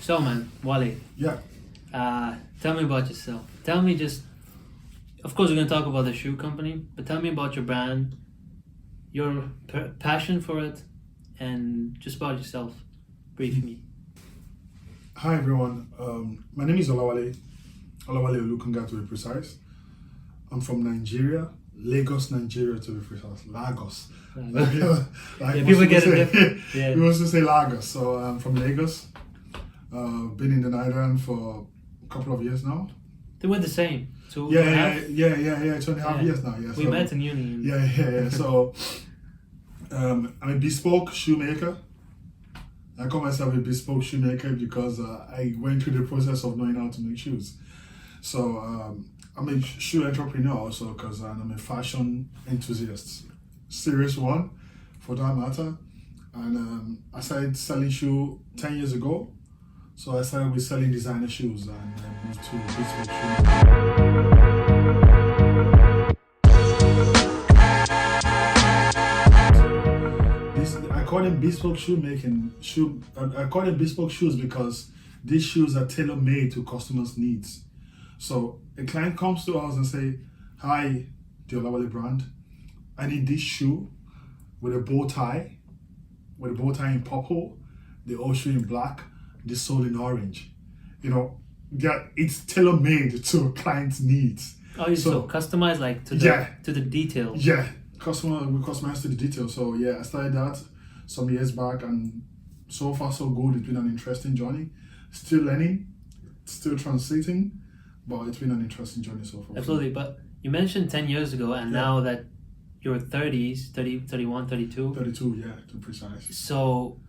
So man, Wale, Yeah. tell me about yourself. Tell me just, of course we're gonna talk about the shoe company, but tell me about your brand, your passion for it, and just about yourself. Brief me. Hi everyone. My name is Olawale. Olawale Olukunga to be precise. I'm from Nigeria, Lagos, Nigeria to be precise. Lagos. Like Yeah, people get it different. Yeah. We also say Lagos. So I'm from Lagos. Been in the Netherlands for a couple of years now. They were the same. So Yeah. 2.5 years now. Yeah. We met in uni. Yeah. So I'm a bespoke shoemaker. I call myself a bespoke shoemaker because I went through the process of knowing how to make shoes. So I'm a shoe entrepreneur also because I'm a fashion enthusiast. Serious one, for that matter. And I started selling shoes 10 years ago. So I started with selling designer shoes and I moved to bespoke shoes. I call them bespoke I call them bespoke shoes because these shoes are tailor-made to customers' needs. So a client comes to us and say, "Hi, the Olawale brand. I need this shoe with a bow tie in purple, the old shoe in black, the sole in orange." You know, it's tailor-made to a client's needs. Oh, so customized like to the detail. Yeah, we customize to the detail. So yeah, I started that some years back, and so far so good. It's been an interesting journey. Still learning, still transiting, but it's been an interesting journey so far. Absolutely, but you mentioned 10 years ago, and now that you're 30s, 30, 31, 32. 32, yeah, to be precise. So,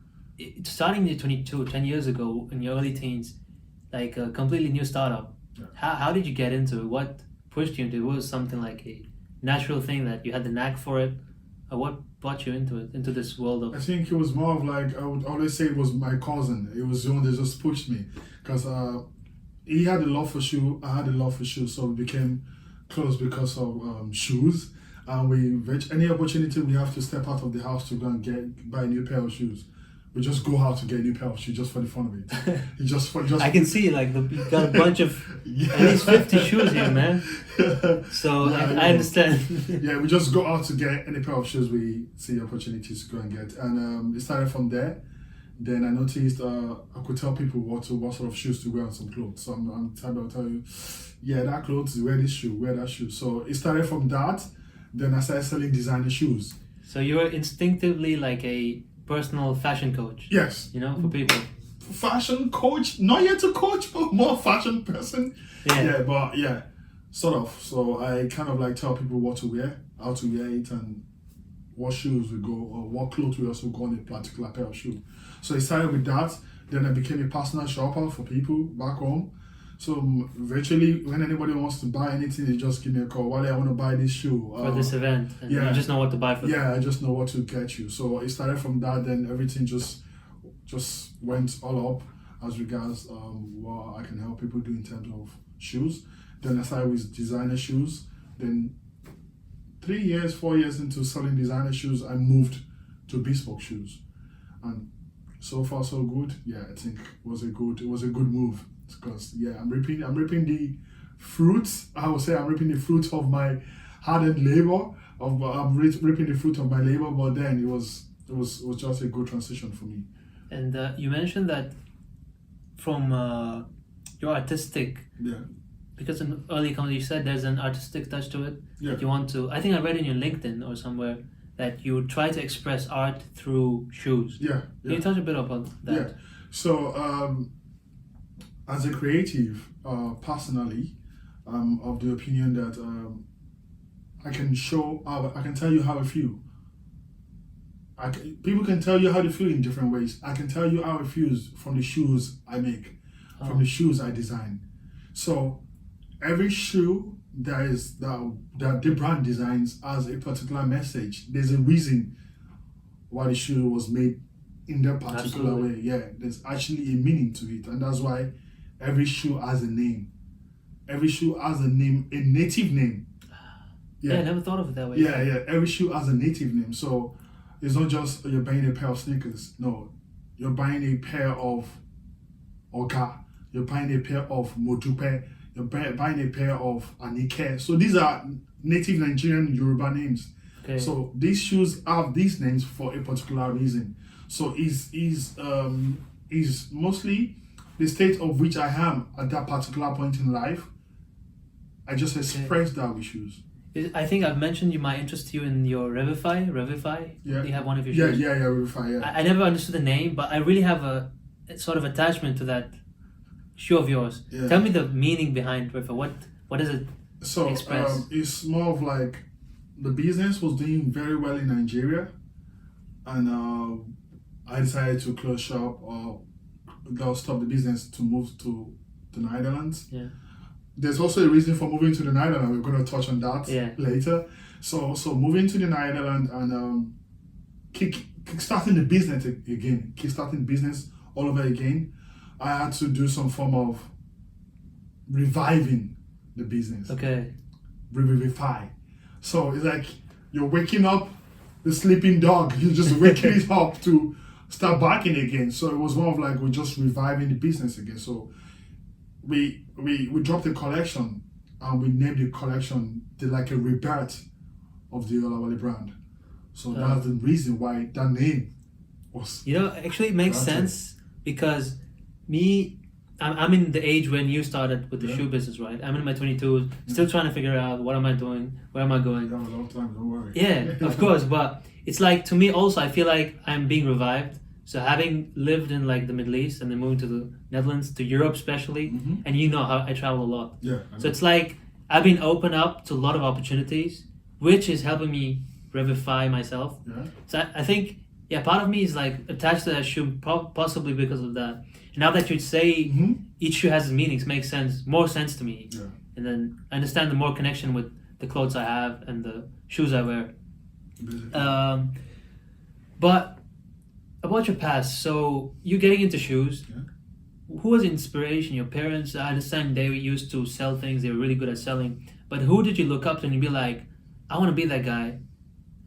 starting at 22, 10 years ago, in your early teens, like a completely new startup, how did you get into it? What pushed you into it? Was something like a natural thing that you had the knack for it? Or what brought you into it, into this world of... I think it was more of like, I would always say it was my cousin. It was the one that just pushed me. Because he had a love for shoe, I had a love for shoes, so we became close because of shoes. And any opportunity we have to step out of the house to go and buy a new pair of shoes, we just go out to get a new pair of shoes just for the fun of it. I can see you got a bunch of at least 50 shoes here, man. So I understand. Yeah, we just go out to get any pair of shoes we see opportunities to go and get, and it started from there. Then I noticed I could tell people what sort of shoes to wear on some clothes. So I'm I'll tell you, yeah, that clothes, wear this shoe, wear that shoe. So it started from that. Then I started selling designer shoes. So you were instinctively like a personal fashion coach. Yes. You know, for people. Fashion coach, not yet a coach, but more fashion person. Yeah, but yeah, sort of. So I kind of like tell people what to wear, how to wear it, and what shoes we go, or what clothes we also go on a particular pair of shoes. So it started with that. Then I became a personal shopper for people back home. So virtually, when anybody wants to buy anything, they just give me a call. Wale, I want to buy this shoe. For this event. And you just know what to buy for them. Yeah, I just know what to get you. So it started from that, then everything just went all up as regards what I can help people do in terms of shoes. Then I started with designer shoes. Then 4 years into selling designer shoes, I moved to bespoke shoes. And so far so good. Yeah, I think it was a good move. Because I'm reaping the fruits. I would say I'm reaping the fruits of my hard-earned labor. I'm reaping the fruit of my labor. But then it was just a good transition for me. And you mentioned that from your artistic, because in early comments you said there's an artistic touch to it. Yeah. That you want to. I think I read in your LinkedIn or somewhere that you try to express art through shoes. Yeah. Can you touch a bit about that? Yeah. So. As a creative, personally, I'm of the opinion that I can tell you how I feel. People can tell you how they feel in different ways. I can tell you how I feel from the shoes I make, from the shoes I design. So every shoe that the brand designs has a particular message. There's a reason why the shoe was made in that particular way. Yeah, there's actually a meaning to it, and that's why every shoe has a name. Every shoe has a name, a native name. Yeah, I never thought of it that way. Yeah. Every shoe has a native name. So it's not just you're buying a pair of sneakers. No, you're buying a pair of Oga, you're buying a pair of Modupe, you're buying a pair of Anike. So these are native Nigerian Yoruba names. Okay. So these shoes have these names for a particular reason. So is mostly the state of which I am at that particular point in life. I just express that with shoes. I think I've mentioned my interest to you in your Revify. Yeah. You have one of your Yeah, shoes. yeah, Revify, yeah. I never understood the name, but I really have a sort of attachment to that shoe of yours. Yeah. Tell me the meaning behind Revify. What does it So express? it's more of like the business was doing very well in Nigeria, and I decided to close shop or stop the business to move to the Netherlands. Yeah. There's also a reason for moving to the Netherlands. We're going to touch on that later. So moving to the Netherlands and kickstarting the business again, kickstarting business all over again. I had to do some form of reviving the business. Okay. Revivify. So it's like you're waking up the sleeping dog. You're just waking it up to start barking again. So it was more of like we're just reviving the business again. So we dropped a collection and we named the collection like a rebirth of the Olawale brand. So that's the reason why that name was. Actually it makes sense because I'm in the age when you started with the shoe business, right? I'm in my 22s, still trying to figure out what am I doing, where am I going. You have a long time, don't worry. Yeah, of course, but it's like to me also I feel like I'm being revived. So having lived in like the Middle East and then moving to the Netherlands, to Europe especially, and you know how I travel a lot. Yeah. So it's like I've been open up to a lot of opportunities, which is helping me revivify myself. Yeah. So I think, part of me is like attached to that shoe possibly because of that. And now that you say each shoe has its meanings, makes more sense to me. Yeah. And then I understand the more connection with the clothes I have and the shoes I wear. But about your past, so you're getting into shoes. Yeah. Who was the inspiration? Your parents? I understand they used to sell things. They were really good at selling. But who did you look up to and you'd be like, I want to be that guy.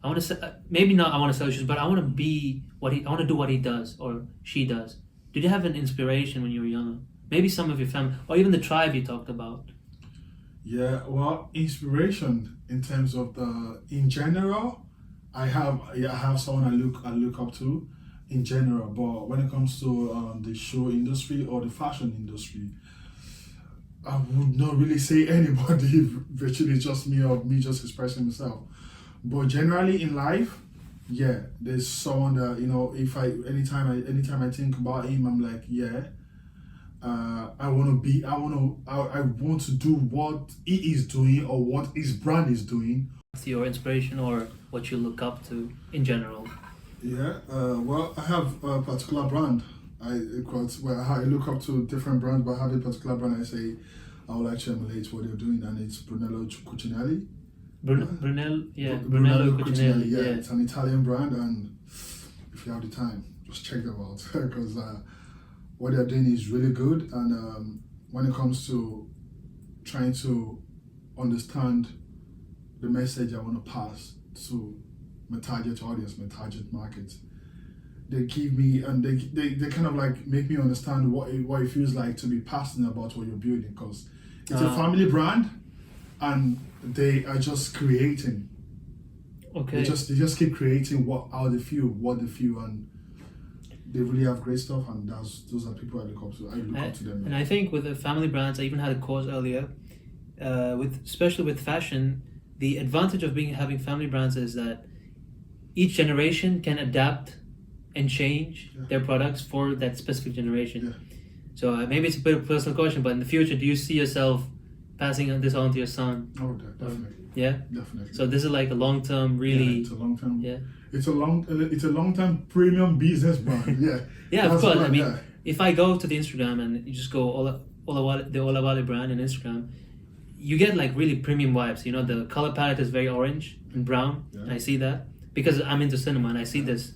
I want to maybe not I want to sell shoes, but I want to be I want to do what he does or she does. Did you have an inspiration when you were younger? Maybe some of your family or even the tribe you talked about. Yeah, well, inspiration in terms of in general, I have someone I look up to in general, but when it comes to the shoe industry or the fashion industry, I would not really say anybody. Virtually just me or me just expressing myself. But generally in life, yeah, there's someone that if anytime I think about him, I'm like, I want to do what he is doing or what his brand is doing. What's your inspiration or what you look up to in general? Yeah, well, I have a particular brand. I look up to different brands, but I have a particular brand I say I would like to emulate what they're doing, and it's Brunello Cucinelli. Brunello Cucinelli, yeah. It's an Italian brand, and if you have the time, just check them out because what they're doing is really good. And when it comes to trying to understand the message I want to pass to my target audience, my target market, they give me and they kind of like make me understand what it feels like to be passionate about what you're building, because it's a family brand and they are just creating. Okay. They just keep creating what they feel, and they really have great stuff, and those are people I look up to. I look up to them. And I think with the family brands, I even had a course earlier, especially with fashion, the advantage of having family brands is that each generation can adapt and change their products for that specific generation. Yeah. So maybe it's a bit of a personal question, but in the future, do you see yourself passing this on to your son? Oh, definitely. Yeah? Definitely. So this is like a long-term, really... Yeah, it's a long-term... Yeah. It's a long-term premium business brand. Yeah. Yeah, of course. I mean, if I go to the Instagram and you just go the Olawale brand on Instagram, you get like really premium vibes. The color palette is very orange and brown. Yeah. And I see that because I'm into cinema and I see this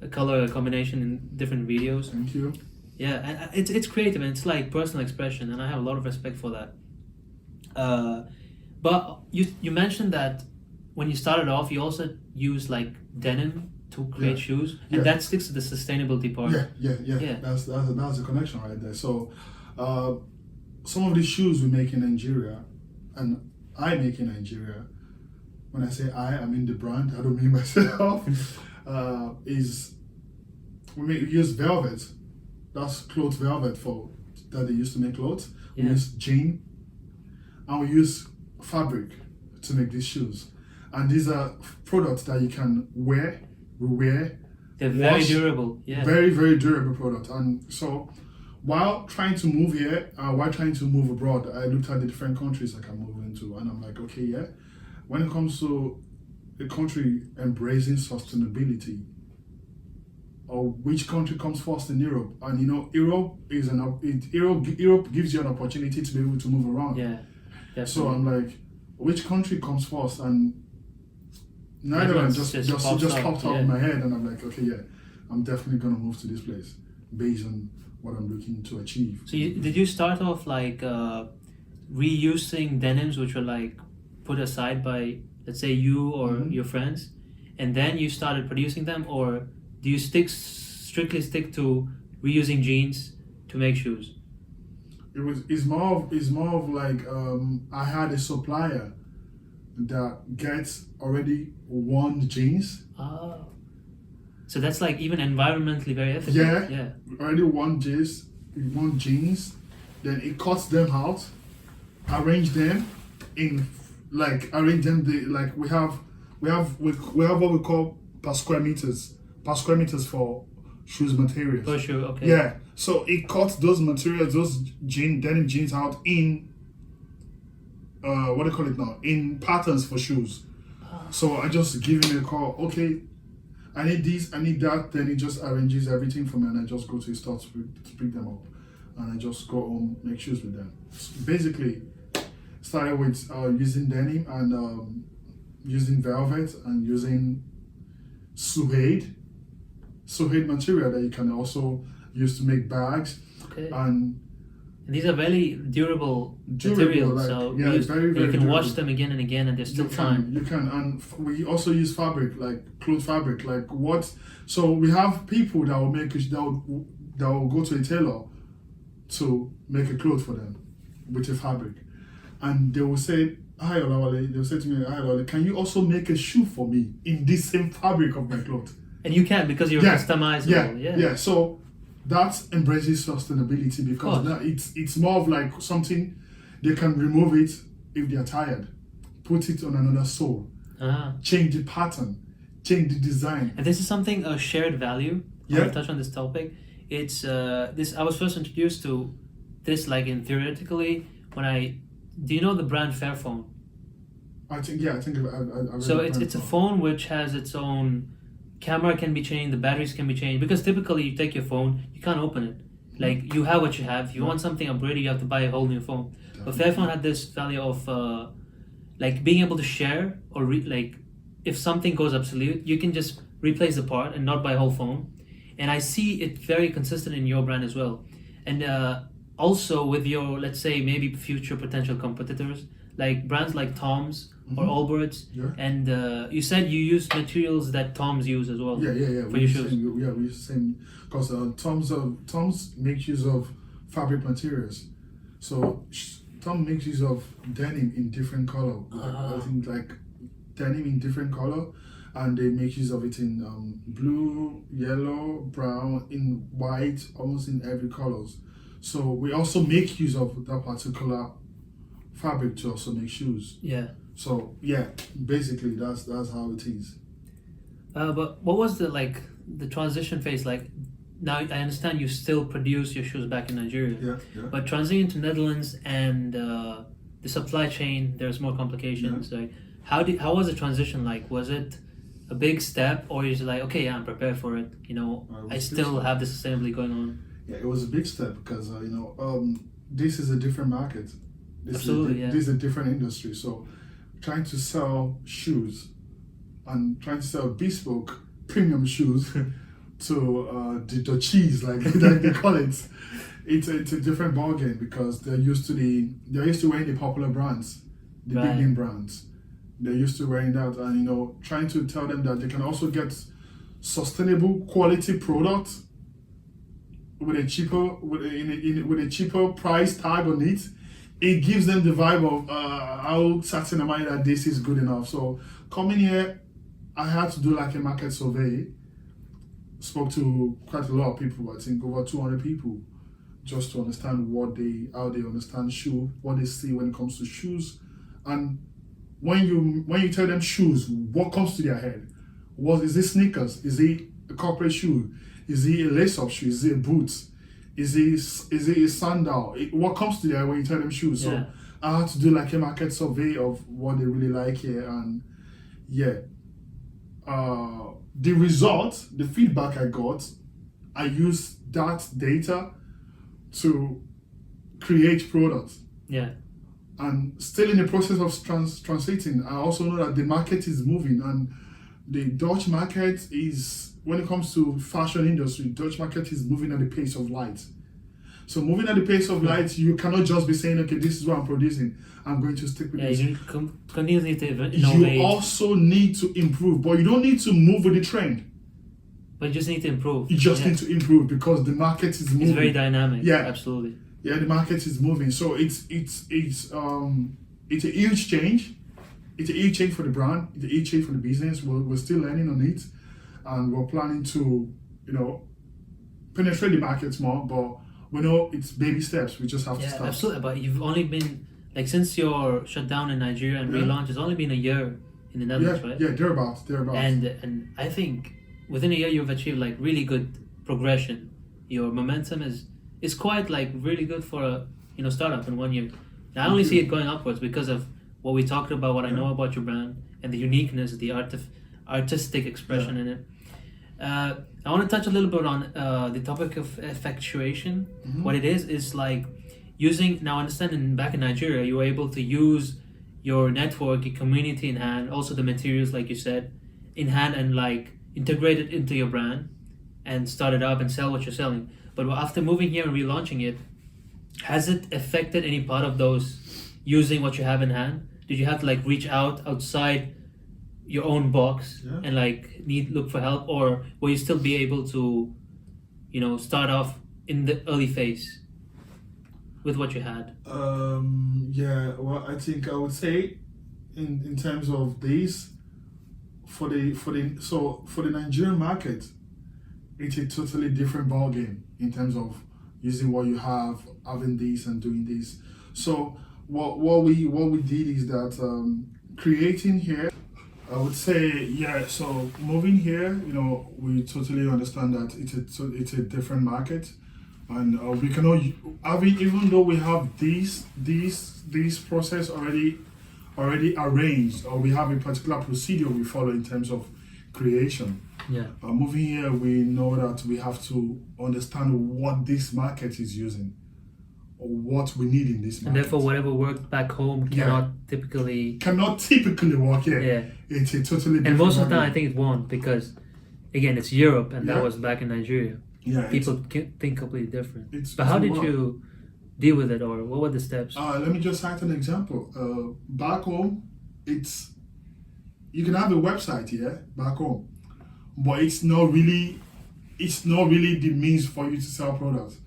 color combination in different videos. Thank you. Yeah, and it's creative and it's like personal expression, and I have a lot of respect for that. But you mentioned that when you started off, you also used like denim to create shoes, and Yeah. that sticks to the sustainability part. Yeah. That's a connection right there. So, some of the shoes we make in Nigeria, and I make in Nigeria. When I say I mean the brand. I don't mean myself. Is we use velvet. That's cloth velvet for that they used to make clothes. We Yeah. use jean, and we use fabric to make these shoes. And these are products that you can wear, rewear, They're very wash. durable. Yeah. Very, very durable product. And so, while trying to move here, while trying to move abroad, I looked at the different countries I can move into, and I'm like, okay, yeah. When it comes to a country embracing sustainability, or which country comes first in Europe, and Europe gives you an opportunity to be able to move around. Yeah. Definitely. So I'm like, which country comes first? And Netherlands just popped out of my head, and I'm like, okay, yeah, I'm definitely gonna move to this place based on what I'm looking to achieve. So did you start off like reusing denims which were like put aside by, let's say, you or your friends, and then you started producing them, or do you strictly stick to reusing jeans to make shoes? It's more of like I had a supplier that gets already worn jeans. Oh. So that's like even environmentally very ethical. Yeah. Already worn jeans, then it cuts them out, arrange them we have what we call per square meters for shoes materials. For sure, okay. Yeah, so it cuts those materials, those denim jeans out in what do you call it now? In patterns for shoes. So I just give him a call. Okay, I need this, I need that. Then he just arranges everything for me, and I just go to his store to pick them up, and I just go home, make shoes with them. So basically, started with using denim and using velvet and using suede material that you can also use to make bags. Okay. And these are very durable materials, like, so yeah, very, you very can wash durable. them again and again, and they're still fine. You can, and we also use fabric, like cloth fabric, like what? So we have people that will that will go to a tailor to make a cloth for them with a fabric, and they will say, "Hi Olawale," they'll say to me, "Hi Olawale, can you also make a shoe for me in this same fabric of my cloth?" And you can, because you're customizable. Yeah. So that embraces sustainability, because now it's more of like something they can remove it if they're tired, put it on another sole, change the pattern, change the design. And this is something, a shared value. I want to touch on this topic. It's this. I was first introduced to this like in theoretically when do you know the brand Fairphone? I think I So it's a phone which has its own camera, can be changed, the batteries can be changed, because typically you take your phone, you can't open it. Like, you have what you have. If you want something upgraded, you have to buy a whole new phone. But Fairphone had this value of like being able to share, or like if something goes obsolete, you can just replace the part and not buy a whole phone. And I see it very consistent in your brand as well. And also with your, let's say, maybe future potential competitors, like brands like Tom's or Allbirds. And you said you use materials that Tom's use as well. Yeah. For your shoes. We use the same, because Tom's makes use of fabric materials. So Tom makes use of denim in different color. I think like denim in different color, and they make use of it in blue, yellow, brown, in white, almost in every colors. So we also make use of that particular fabric to also make shoes. Yeah. So yeah, basically that's how it is. But what was the transition phase like? Now I understand you still produce your shoes back in Nigeria. Yeah. But transiting to Netherlands and the supply chain, there's more complications. Like, how was the transition like? Was it a big step, or is it like, okay, yeah, I'm prepared for it? I still have the sustainability going on. Yeah, it was a big step because this is a different market. This is a different industry. So trying to sell shoes and trying to sell bespoke premium shoes to the cheese, like they call it, it's a different ballgame, because they're used to wearing the popular brands, the big name brands. They're used to wearing that, and trying to tell them that they can also get sustainable quality product with a cheaper with a cheaper price tag on it, it gives them the vibe of how certain am I that this is good enough. So coming here, I had to do like a market survey. Spoke to quite a lot of people, I think over 200 people, just to understand how they understand shoe, what they see when it comes to shoes. And when you tell them shoes, what comes to their head? Is it sneakers? Is it a corporate shoe? Is it a lace-up shoe? Is it a boot? Is it a sandal? What comes to their head when you tell them shoes? Yeah. So I had to do like a market survey of what they really like here, and yeah. The result, the feedback I got, I used that data to create products. Yeah. And still in the process of translating, I also know that the market is moving, and the Dutch market is, when it comes to fashion industry, Dutch market is moving at the pace of light. So moving at the pace of light, you cannot just be saying, okay, this is what I'm producing, I'm going to stick with this. You continuously to innovate. You also need to improve, but you don't need to move with the trend. But you just need to improve. You just need to improve because the market is moving. It's very dynamic. Yeah, absolutely. Yeah, the market is moving, so it's a huge change. It's a huge change for the brand. It's a huge change for the business. We're still learning on it, and we're planning to, penetrate the markets more. But we know it's baby steps. We just have to start. Absolutely. But you've only been since your shutdown in Nigeria and relaunch, it's only been a year in the Netherlands, right? Yeah, thereabouts. And I think within a year you've achieved really good progression. Your momentum is quite really good for a startup in 1 year. Now, I only see it going upwards because of what we talked about, what I know about your brand, and the uniqueness, the artistic expression in it. I want to touch a little bit on the topic of effectuation. Mm-hmm. What it is using, now I understand back in Nigeria, you were able to use your network, your community in hand, also the materials, like you said, in hand, and integrate it into your brand and start it up and sell what you're selling. But after moving here and relaunching it, has it affected any part of those using what you have in hand? Did you have to reach outside your own box and look for help, or will you still be able to start off in the early phase with what you had? Well, I think I would say in terms of this, for the Nigerian market, it's a totally different ball game in terms of using what you have, having this and doing this. So what we did is that creating here, I would say, so moving here, we totally understand that it's a different market, and we cannot even though we have these process already arranged, or we have a particular procedure we follow in terms of creation. Moving here, we know that we have to understand what this market is using, or what we need in this market. And therefore, whatever worked back home cannot typically work here. Yeah. It's a totally different. And most of the time, I think it won't, because again, it's Europe, and that was back in Nigeria. Yeah. People think completely different. But how did you deal with it, or what were the steps? Let me just cite an example. Back home, you can have a website here back home, but it's not really the means for you to sell products.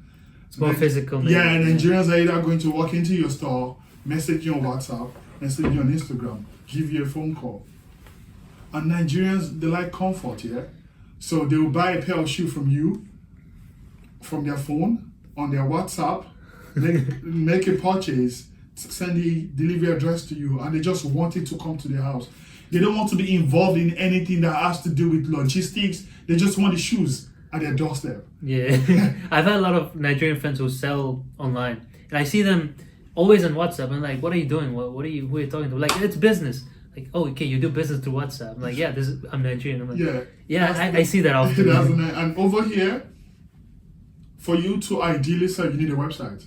It's more physical. Maybe. Yeah, Nigerians are either going to walk into your store, message you on WhatsApp, message you on Instagram, give you a phone call. And Nigerians, they like comfort, so they will buy a pair of shoes from you, from their phone, on their WhatsApp, make a purchase, send the delivery address to you, and they just want it to come to their house. They don't want to be involved in anything that has to do with logistics. They just want the shoes at their doorstep. Yeah. I've had a lot of Nigerian friends who sell online, and I see them always on WhatsApp. I'm what are you doing? Who are you talking to? It's business. Oh, okay, you do business through WhatsApp. I'm I'm Nigerian. I'm I see that often. And over here, for you to ideally sell, you need a website,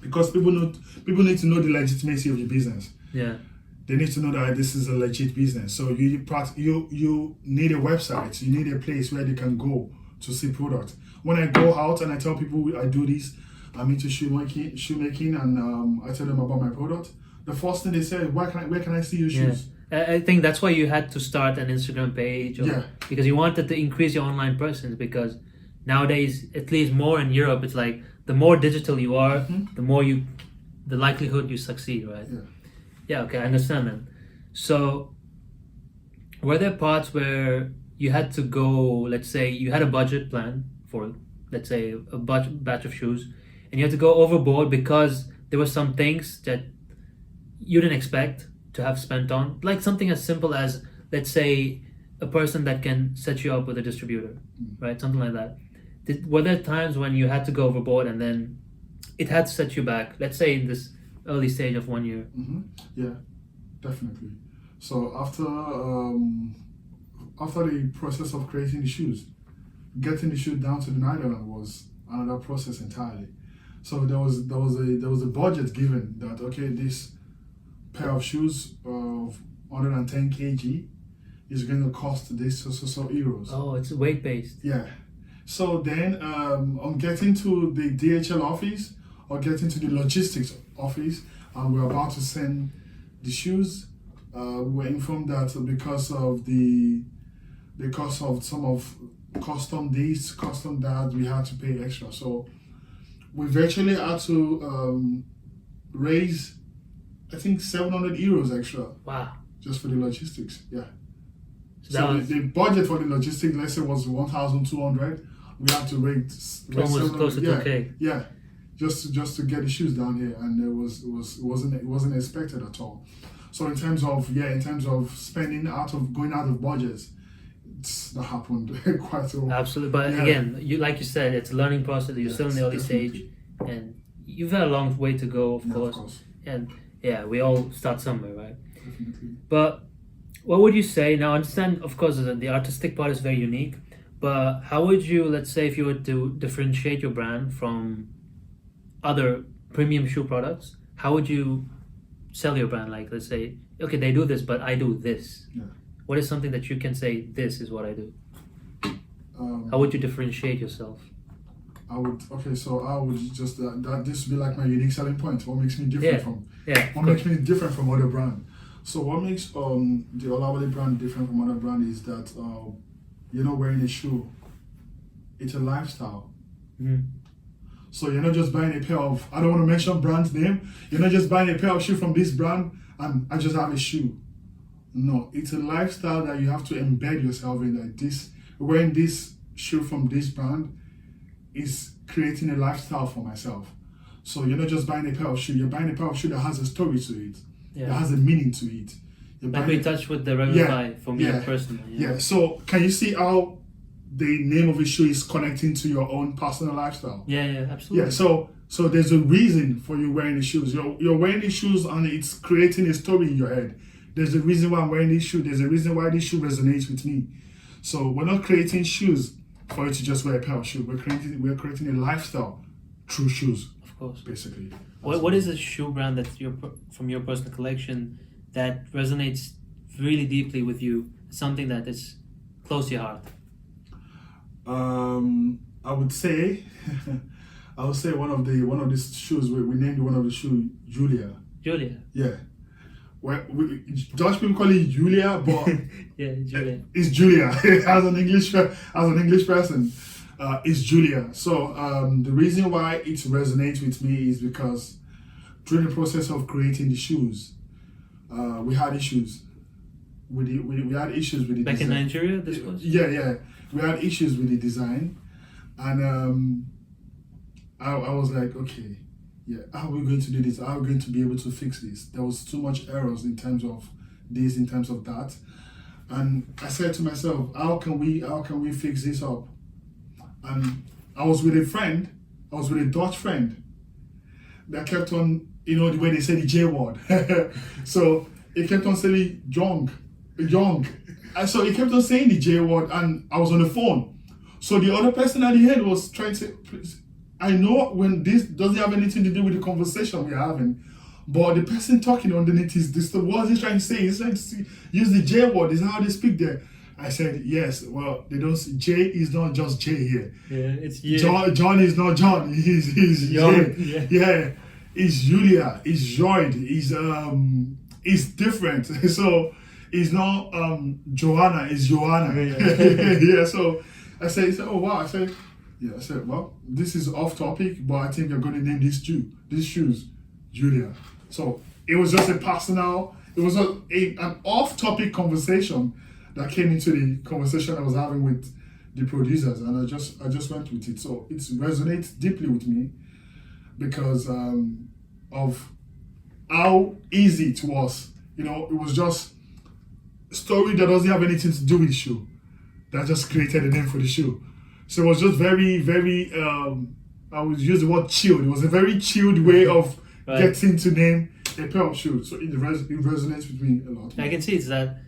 because people need to know the legitimacy of your business. Yeah. They need to know that this is a legit business. So you need a website. You need a place where they can go to see products. When I go out and I tell people I do this, I'm into shoemaking, and I tell them about my product, the first thing they say is, where can I see your shoes? I think that's why you had to start an Instagram page, or, Yeah. because you wanted to increase your online presence. Because nowadays, at least more in Europe, it's like the more digital you are, Mhm. the likelihood you succeed, right? Yeah. Yeah. Okay, I understand that. So, were there parts where you had to go? Let's say you had a budget plan for, let's say, a batch of shoes, and you had to go overboard because there were some things that you didn't expect to have spent on, like something as simple as, let's say, a person that can set you up with a distributor, right? Something like that. Were there times when you had to go overboard and then it had to set you back? Let's say in this early stage of 1 year. Yeah, definitely. So after the process of creating the shoes, getting the shoe down to the Netherlands was another process entirely. So there was a budget given that, okay, this pair of shoes of 110 kg is going to cost this so euros. Oh, it's weight based. Yeah. So then on getting to the DHL office or getting to the logistics office, and we're about to send the shoes, we were informed that because of some of custom this, custom that, we had to pay extra. So we virtually had to raise, I think, 700 euros extra. Wow. Just for the logistics, yeah. So the budget for the logistics, let's say, was 1,200. We had to raise almost close to 2K. Yeah, just to get the shoes down here, and it wasn't expected at all. So in terms of spending going out of budgets, that happened quite a lot. Absolutely, but again, like you said, it's a learning process. You're still in the early stage, and you've got a long way to go, of course. And yeah, we all start somewhere, right? Definitely. But what would you say? Now, I understand, of course, the artistic part is very unique, but how would you, let's say, if you were to differentiate your brand from other premium shoe products, how would you sell your brand? Like, let's say, okay, they do this, but I do this. Yeah. What is something that you can say, this is what I do? How would you differentiate yourself? I would just that this would be like my unique selling point. What makes me different makes me different from other brand? So what makes the Olawale brand different from other brand is that wearing a shoe, it's a lifestyle. Mm-hmm. So you're not just buying a pair of, I don't want to mention brand name, you're not just buying a pair of shoe from this brand and I just have a shoe. No, it's a lifestyle that you have to embed yourself in. Like this, wearing this shoe from this brand is creating a lifestyle for myself. So you're not just buying a pair of shoe, you're buying a pair of shoe that has a story to it. Yeah. That has a meaning to it. Like we touched with the regular guy for me personally. Yeah. So can you see how the name of a shoe is connecting to your own personal lifestyle? Yeah, absolutely. Yeah. So there's a reason for you wearing the shoes. You're wearing these shoes and it's creating a story in your head. There's a reason why I'm wearing this shoe. There's a reason why this shoe resonates with me. So we're not creating shoes for you to just wear a pair of shoes. We're creating a lifestyle through shoes. Of course. Basically. What is a shoe brand that's from your personal collection that resonates really deeply with you? Something that is close to your heart? I would say one of these shoes. We named one of the shoes Julia. Julia. Yeah. Well, Dutch people call it Julia, but yeah, Julia. It's Julia. as an English person, it's Julia. So the reason why it resonates with me is because during the process of creating the shoes, we had issues. We had issues with the back design. in Nigeria. This was. Yeah. We had issues with the design, and I was like, okay. Yeah, how are we going to do this? How are we going to be able to fix this? There was too much errors in terms of this, in terms of that. And I said to myself, how can we fix this up? And I was with a Dutch friend that kept on, the way they say the J word. So he kept on saying young. And so he kept on saying the J word and I was on the phone. So the other person at the end was trying to, I know when this doesn't have anything to do with the conversation we're having, but the person talking underneath what he's trying to say. He's trying to use the J word. Is how they speak there. I said yes. Well, they don't. J is not just J here. Yeah, it's John is not John. He's John. J. Yeah. It's Julia. It's Joyd. It's different. So it's not Joanna, it's Joanna. Yeah. Yeah, so I said, oh wow. I said, well, this is off topic, but I think you're going to name these shoes, Julia. So it was just a personal, it was an off topic conversation that came into the conversation I was having with the producers, and I just went with it. So it resonates deeply with me because of how easy it was. You know, it was just a story that doesn't have anything to do with the show. That just created a name for the show. So it was just very, very, I would use the word chilled. It was a very chilled way of Right. getting to name a pair of shoes. So it resonates with me a lot. I can see it's that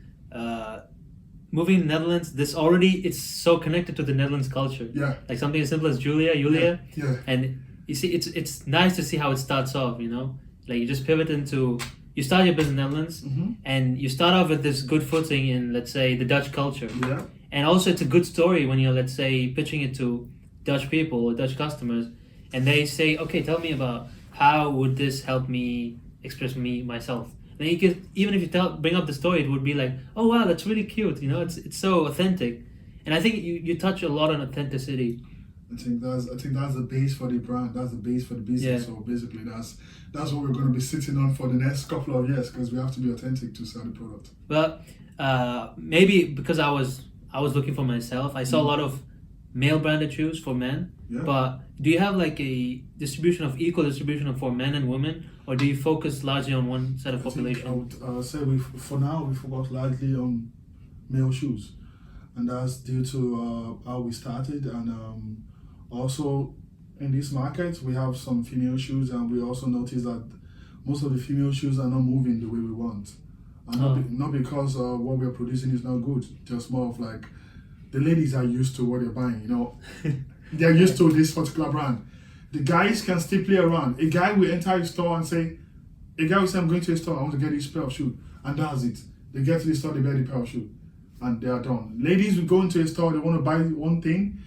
moving in the Netherlands, it's so connected to the Netherlands culture. Yeah. Like something as simple as Julia. Yeah. And you see, it's nice to see how it starts off, you know? Like you just pivot you start your business in the Netherlands, and you start off with this good footing in, let's say, the Dutch culture. Yeah. And also it's a good story when you're, let's say, pitching it to Dutch people or Dutch customers, and they say, okay, tell me about how would this help me express myself. And you could, even if you bring up the story, it would be like, oh wow, that's really cute, you know, it's so authentic. And I think you touch a lot on authenticity. I think that's the base for the brand. That's the base for the business. Yeah. So basically, that's what we're going to be sitting on for the next couple of years, because we have to be authentic to sell the product. But maybe because I was looking for myself, I saw a lot of male branded shoes for men. Yeah. But do you have like a equal distribution for men and women, or do you focus largely on one set of population? I would say for now we focus largely on male shoes, and that's due to how we started, and also in this market we have some female shoes, and we also notice that most of the female shoes are not moving the way we want, and not because what we're producing is not good, just more of like the ladies are used to what they're buying, you know. They're used to this particular brand. The guys can still play around. A guy will enter a store and say, I'm going to a store, I want to get this pair of shoes, and that's it. They get to the store, they buy the pair of shoes, and they are done. Ladies will go into a store, they want to buy one thing.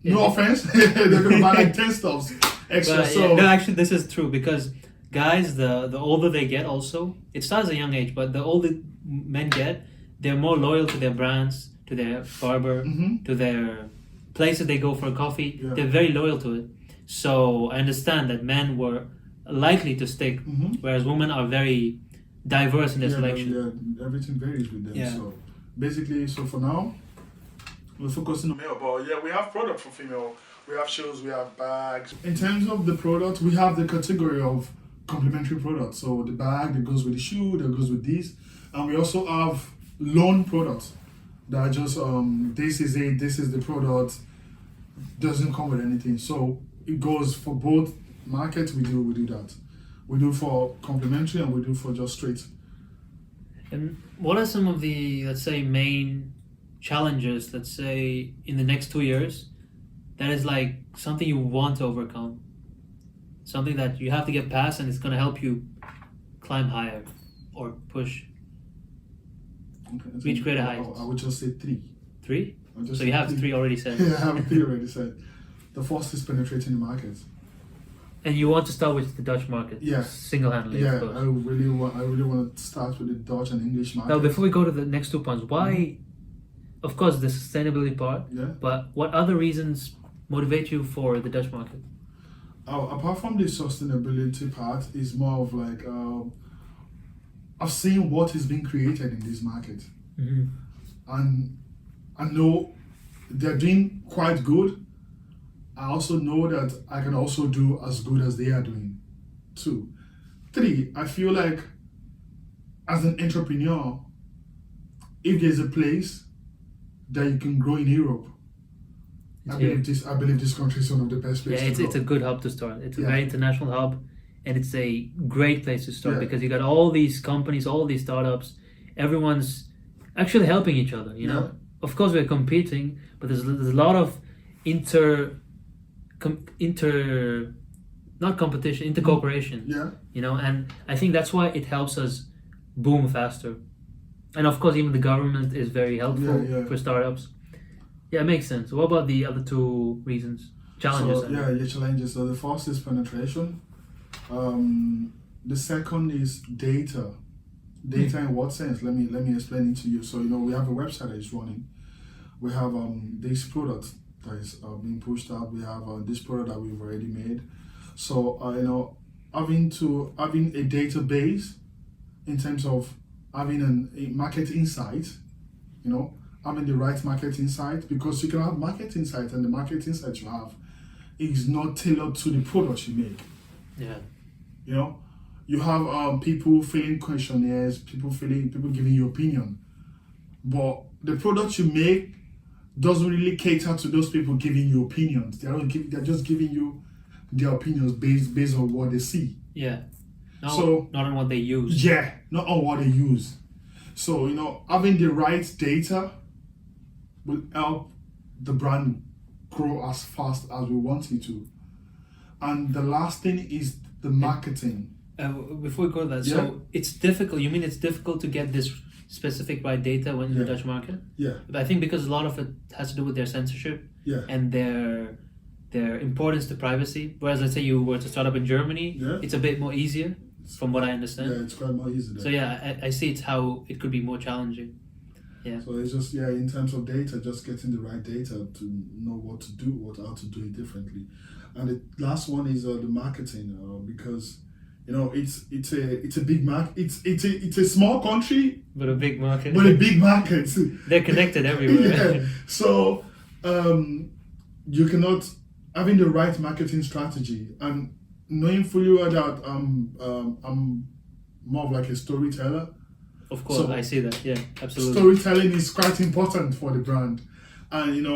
No offense, they're going to buy like 10 stuffs extra. But, So no, actually, this is true because guys, the older they get, also it starts at a young age, but the older men get, they're more loyal to their brands, to their barber, to their place that they go for a coffee. Yeah. They're very loyal to it. So I understand that men were likely to stick, whereas women are very diverse in their selection. Yeah, everything varies with them. Yeah. So basically, for now, we're focusing on male, but yeah, we have product for female. We have shoes, we have bags. In terms of the product, we have the category of complementary products. So the bag that goes with the shoe, that goes with this, and we also have loan products that are just this is the product, doesn't come with anything. So it goes for both markets. We do that. We do for complementary and we do for just straight. And what are some of the, let's say, main challenges, let's say, in the next 2 years, that is like something you want to overcome? Something that you have to get past and it's going to help you climb higher or push, reach greater heights. I would just say three. 3? So you have 3 already said. Yeah, I have 3 already said. The first is penetrating the market. And you want to start with the Dutch market? Yeah. Single-handedly, Yeah, of course. I really want to start with the Dutch and English market. Now, before we go to the next 2 points, why, of course, the sustainability part, Yeah. but what other reasons motivate you for the Dutch market? Apart from the sustainability part, is more of like I've seen what is being created in this market, and I know they're doing quite good. I also know that I can also do as good as they are doing. 2, 3. I feel like as an entrepreneur, if there's a place that you can grow in Europe, I believe this country is one of the best places. Yeah, to it's go. a good hub to start. It's a Yeah. very international hub, and it's a great place to start Yeah. because you got all these companies, all these startups. Everyone's actually helping each other. You know, of course we're competing, but there's a lot of not competition, intercooperation. Yeah. You know, and I think that's why it helps us boom faster. And of course, even the government is very helpful for startups. Yeah, it makes sense. What about the other 2 reasons? Challenges? So, challenges. So the first is penetration. The second is data. Data in what sense? Let me explain it to you. So we have a website that is running. We have this product that is being pushed out. We have this product that we've already made. So having a database in terms of having a market insight, having the right market insight, because you can have market insight and the market insight you have is not tailored to the product you make. Yeah. You have people filling questionnaires, people giving you opinion, but the product you make doesn't really cater to those people giving you opinions. They're just giving you their opinions based on what they see. Yeah. So not on what they use. Yeah, not on what they use. So having the right data will help the brand grow as fast as we want it to. And the last thing is the marketing. Before we go to that, so it's difficult. You mean it's difficult to get this specific right data when in the Dutch market? Yeah. But I think because a lot of it has to do with their censorship and their importance to privacy. Whereas let's say you were to start up in Germany, it's a bit more easier, from what I understand. Yeah, it's quite more easy there. So I see it's how it could be more challenging. Yeah. So it's just in terms of data, just getting the right data to know what to do, how to do it differently. And the last one is the marketing, because it's a big market. It's a small country, but a big market. But a big market. They're connected everywhere. Yeah. So you cannot having the right marketing strategy and knowing fully well that I'm more of like a storyteller. Of course, so I see that. Yeah, absolutely. Storytelling is quite important for the brand, and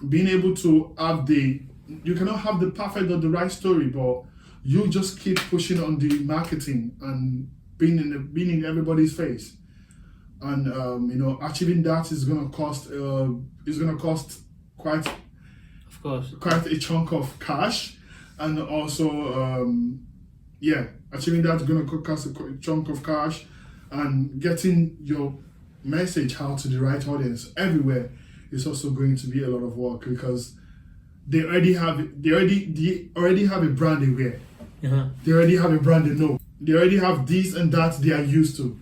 being able to have you cannot have the perfect or the right story, but you just keep pushing on the marketing and being in everybody's face, and achieving that is gonna cost quite a chunk of cash, and also achieving that is gonna cost a chunk of cash, and getting your message out to the right audience everywhere is also going to be a lot of work, because they already have a brand they wear. They already have a brand they know. They already have this and that they are used to,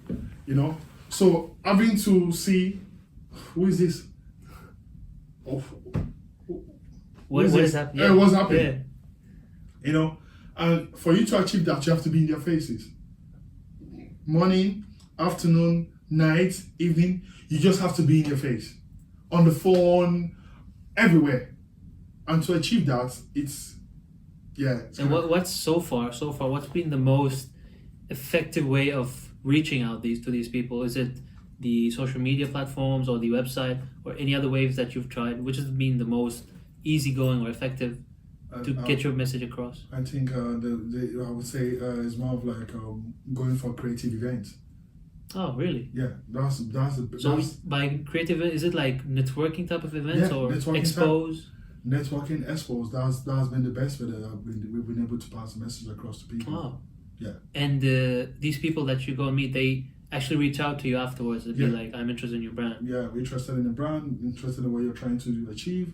So having to see who is this? What is happening? What's happening? Yeah. And for you to achieve that, you have to be in their faces. Morning, afternoon, night, evening, you just have to be in your face. On the phone, everywhere. And to achieve that, and what's so far, what's been the most effective way of reaching out to these people? Is it the social media platforms or the website or any other ways that you've tried? Which has been the most easygoing or effective to get your message across? I think I would say it's more of like going for creative events. Oh, really? Yeah, that's by creative, is it like networking type of events or expos? Networking expos. That's been the best way that we've been able to pass the message across to people. Oh. Yeah. And these people that you go and meet, they actually reach out to you afterwards and be like, I'm interested in your brand. Yeah, we're interested in the brand, interested in what you're trying to achieve,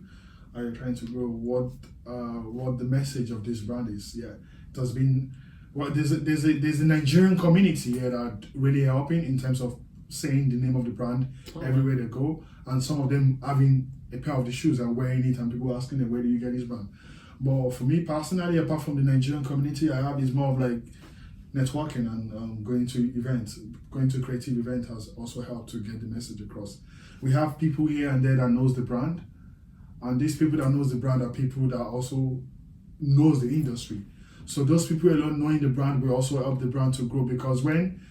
how you're trying to grow, what the message of this brand is. Yeah, it has been. Well, there's a Nigerian community here that really helping in terms of saying the name of the brand everywhere they go, and some of them having a pair of the shoes and wearing it, and people asking them, where do you get this brand? But for me personally, apart from the Nigerian community, I have is more of like networking and going to events. Going to creative event has also helped to get the message across. We have people here and there that knows the brand, and these people that knows the brand are people that also knows the industry. So those people alone knowing the brand will also help the brand to grow, because when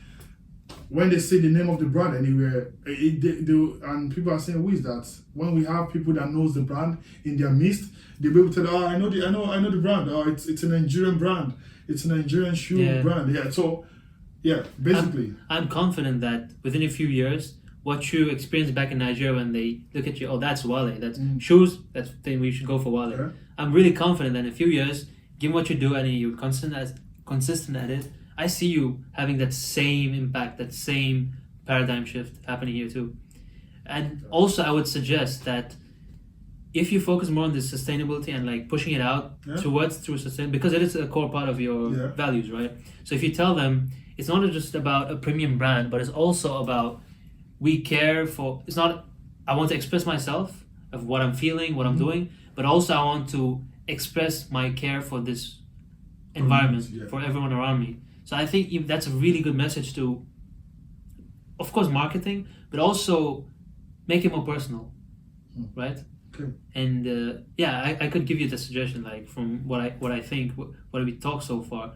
they say the name of the brand anywhere, and people are saying, who is that? When we have people that knows the brand in their midst, they'll be able to tell, I know the brand. Oh, it's a Nigerian brand. It's a Nigerian shoe brand. Yeah. So basically, I'm confident that within a few years, what you experienced back in Nigeria when they look at you, oh, that's Wale, that's shoes, then we should go for Wale. Yeah. I'm really confident that in a few years, given what you do and you're consistent at it, I see you having that same impact, that same paradigm shift happening here too. And also I would suggest that if you focus more on the sustainability and like pushing it out through sustain, because it is a core part of your values, right? So if you tell them it's not just about a premium brand, but it's also about we care for. It's not I want to express myself of what I'm feeling, what I'm doing, but also I want to express my care for this environment, for everyone around me. So I think that's a really good message to, of course, marketing, but also make it more personal, right? Okay. And I could give you the suggestion, like from what I think, what we talked so far.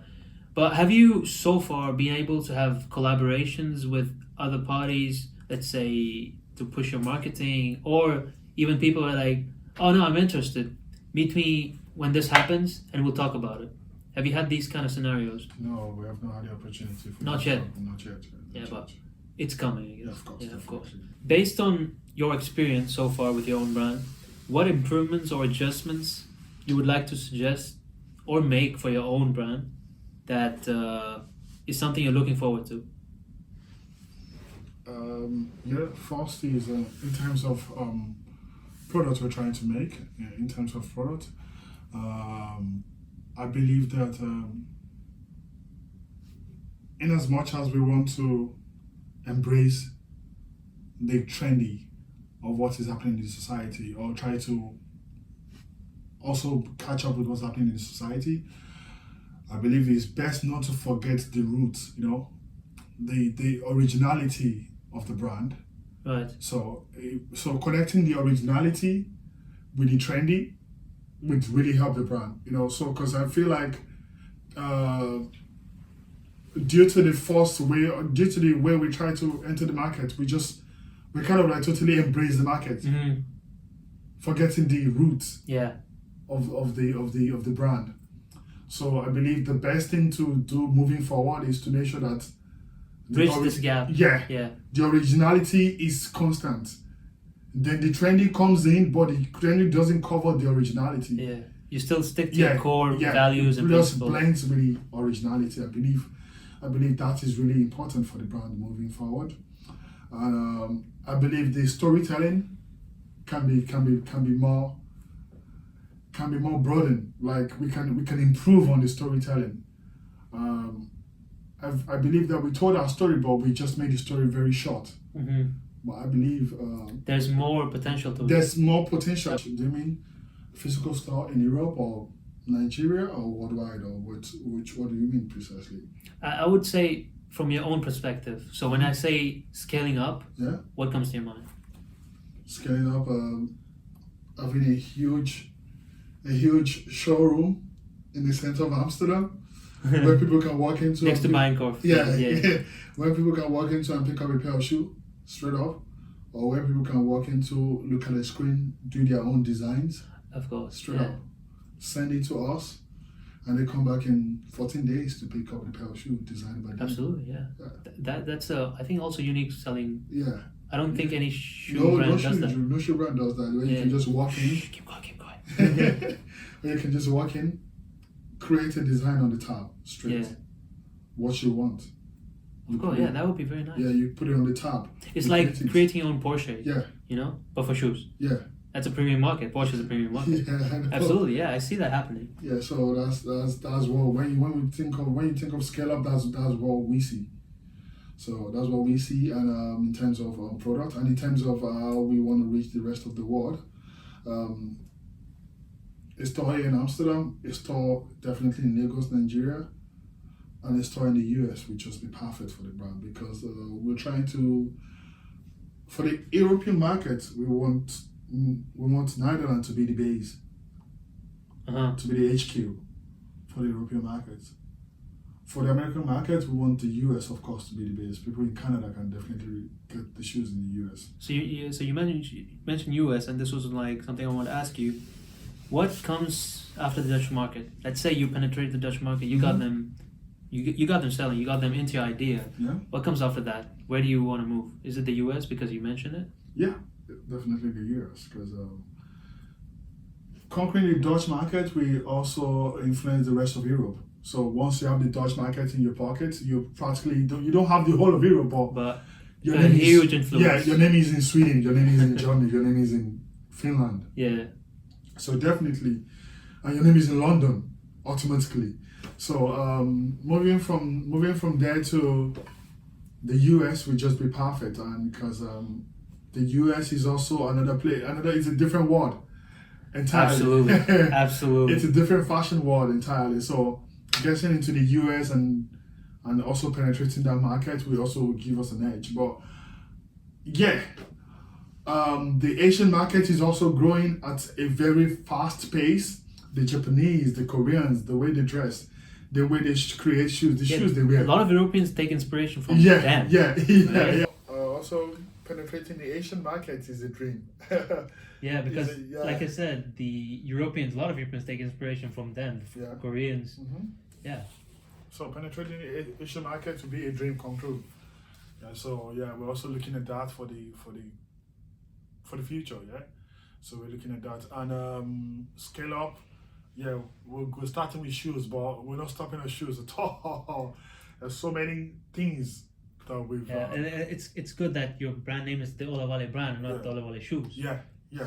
But have you so far been able to have collaborations with other parties, let's say, to push your marketing, or even people are like, oh no, I'm interested. Meet me when this happens, and we'll talk about it. Have you had these kind of scenarios? No, we have not had the opportunity. Not yet. Not yet. But it's coming. I guess. Yeah, of course. Yeah, of course. Based on your experience so far with your own brand, what improvements or adjustments you would like to suggest or make for your own brand that is something you're looking forward to? First is in terms of product we're trying to make. In terms of product, I believe that in as much as we want to embrace the trendy of what is happening in society, or try to also catch up with what's happening in society, I believe it's best not to forget the roots, the originality of the brand. Right. So connecting the originality with the trendy would really help the brand, so because I feel like due to the way we try to enter the market, we kind of like totally embrace the market, forgetting the roots of the brand. So I believe the best thing to do moving forward is to make sure that bridge this gap. The originality is constant. Then the trendy comes in, but the trendy doesn't cover the originality. Yeah, you still stick to your core values and principles. Blends with the originality. I believe that is really important for the brand moving forward. And I believe the storytelling can be more broadened. Like we can improve on the storytelling. I believe that we told our story, but we just made the story very short. But I believe there's more potential to it. There's more potential. Do you mean physical store in Europe or Nigeria or worldwide, or what do you mean precisely? I would say from your own perspective. So when I say scaling up, what comes to your mind? Scaling up, having a huge showroom in the center of Amsterdam where people can walk into next to Bijenkorf. Where people can walk into and pick up a pair of shoes straight up, or where people can walk into, look at a screen, do their own designs. Of course. Straight up, send it to us, and they come back in 14 days to pick up a pair of shoes designed by them. Absolutely, That's I think also unique selling. Yeah. I don't think any shoe brand does that. No shoe brand does that. Where you can just walk in. Keep going. Where you can just walk in, create a design on the tab straight. What you want. Of course, that would be very nice. Yeah, you put it on the tab. It's like creating your own Porsche. Yeah. But for shoes. Yeah. That's a premium market. Porsche is a premium market. Absolutely, I see that happening. Yeah, so that's what when you think of scale up, that's what we see. So that's what we see, and in terms of product, and in terms of how we want to reach the rest of the world. A store here in Amsterdam, a store definitely in Lagos, Nigeria, and a store in the US would just be perfect for the brand, because we're trying to, for the European market, we want Netherlands to be the base, to be the HQ for the European market. For the American market, we want the US, of course, to be the base. People in Canada can definitely get the shoes in the US. So you mentioned US, and this was like something I want to ask you. What comes after the Dutch market? Let's say you penetrate the Dutch market, you got them, you got them selling, you got them into your idea. Yeah. What comes after that? Where do you want to move? Is it the US because you mentioned it? Yeah, definitely the US, because conquering the Dutch market, we also influence the rest of Europe. So once you have the Dutch market in your pocket, you don't have the whole of Europe, but your name huge influence. Yeah, your name is in Sweden, your name is in Germany, your name is in Finland. Yeah. So definitely, and your name is in London automatically. So moving from there to the US would just be perfect, and because the US is also another place, it's a different world entirely. Absolutely, absolutely. It's a different fashion world entirely. So getting into the US and also penetrating that market will also give us an edge. But yeah, the Asian market is also growing at a very fast pace. The Japanese, the Koreans, the way they dress, the way they create shoes, the shoes they wear. A lot of Europeans take inspiration from Yeah, them. yeah. Also, penetrating the Asian market is a dream. Yeah, because like I said, the Europeans, a lot of Europeans take inspiration from them, the Koreans. Yeah. So penetrating the Asian market would be a dream come true. Yeah, so yeah, we're also looking at that for the future. Yeah, so we're looking at that and scale up. Yeah, we're starting with shoes, but we're not stopping at shoes at all. There's so many things that we've. Yeah, and it's good that your brand name is the Olawale brand, not the Olawale shoes. Yeah.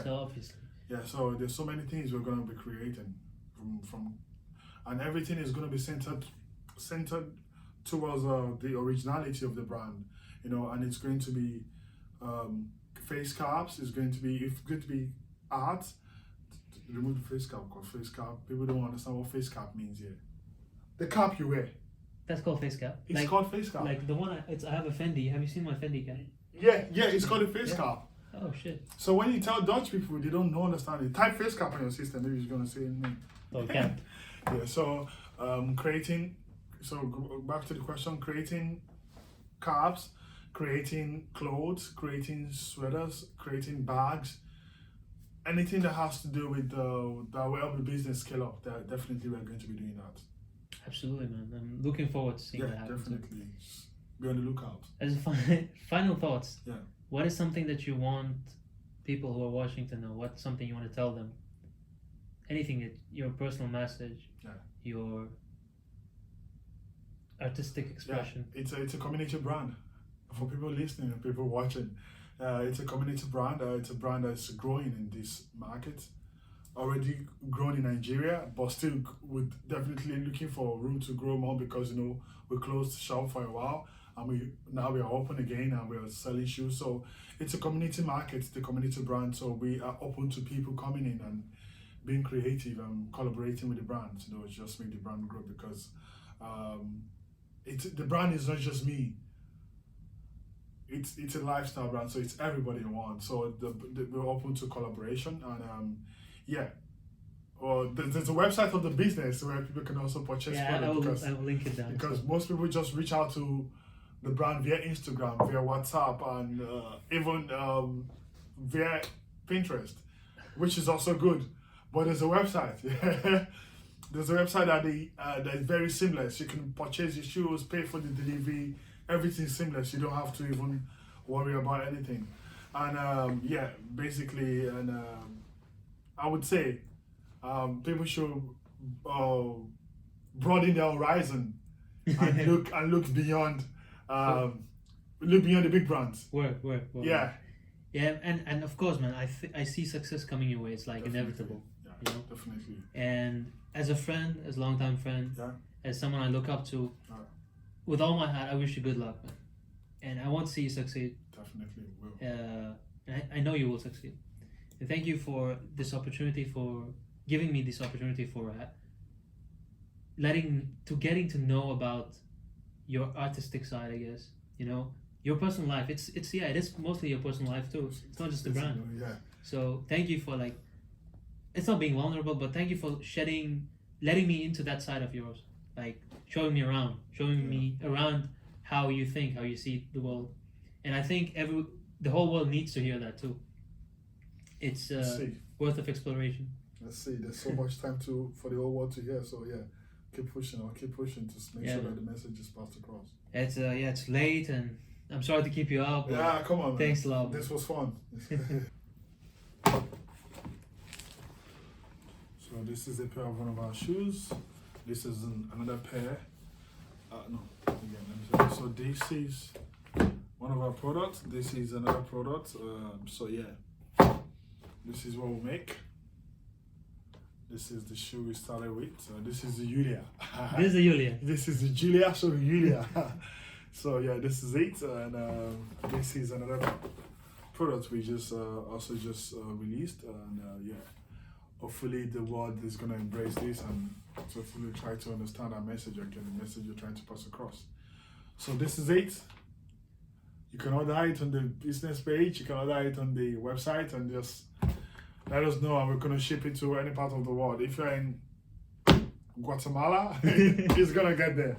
So obviously. Yeah, so there's so many things we're going to be creating from and everything is going to be centered towards the originality of the brand, and it's going to be face caps. It's going to be art. Remove the face cap, because face cap, people don't understand what face cap means here. The cap you wear. That's called face cap. It's called face cap. Like the one I have a Fendi. Have you seen my Fendi cap? Yeah, it's called a face cap. Oh shit. So when you tell Dutch people, they don't understand it. Type face cap on your system, maybe you're gonna say no. Oh, can't. Yeah. So creating. So back to the question: creating caps, creating clothes, creating sweaters, creating bags. Anything that has to do with that will help the business scale up, that definitely we're going to be doing that. Absolutely, man. I'm looking forward to seeing that happen. Definitely. Be on the lookout. As final thoughts. Yeah. What is something that you want people who are watching to know? What's something you want to tell them? Anything, your personal message, your artistic expression. Yeah. It's a community brand for people listening and people watching. It's a community brand. It's a brand that's growing in this market, already grown in Nigeria, but still we're definitely looking for room to grow more because we closed shop for a while and now we are open again and we are selling shoes. So it's a community market, it's the community brand. So we are open to people coming in and being creative and collaborating with the brand. Just make the brand grow because the brand is not just me. It's a lifestyle brand, so it's everybody in one. So we're open to collaboration and there's a website of the business where people can also purchase products. I will link it down. Because most people just reach out to the brand via Instagram, via WhatsApp, and even via Pinterest, which is also good. But there's a website. There's a website that is very seamless. You can purchase your shoes, pay for the delivery. Everything's seamless. You don't have to even worry about anything. And basically, and I would say people should broaden their horizon and look beyond the big brands. Work. Yeah. Yeah, and of course, man, I see success coming your way. It's like inevitable. Yeah, definitely. And as a friend, as a longtime friend, as someone I look up to. With all my heart, I wish you good luck, man. And I want to see you succeed. Definitely will. And I know you will succeed. And thank you for this opportunity, for giving me this opportunity, for getting to know about your artistic side, I guess. Your personal life. It is mostly your personal life too. It's not just the brand. Yeah. So thank you for it's not being vulnerable, but thank you for letting me into that side of yours. Showing me around how you think, how you see the world. And I think the whole world needs to hear that too. It's worth of exploration. Let's see. There's so much time for the whole world to hear. So keep pushing. I'll keep pushing to make sure that the message is passed across. It's late and I'm sorry to keep you up. Yeah, come on, man. Thanks a lot. This was fun. So this is a pair of one of our shoes. This is another pair. So this is one of our products. This is another product. This is what we make. This is the shoe we started with. This is the Julia. This is the Julia. This is the Julia, so Julia. So yeah, this is it, and this is another product we just also just released, and yeah, hopefully the world is gonna embrace this and hopefully try to understand our message and get the message you're trying to pass across. So this is it. You can order it on the business page. You can order it on the website, and just let us know, and we're gonna ship it to any part of the world. If you're in Guatemala, it's gonna get there.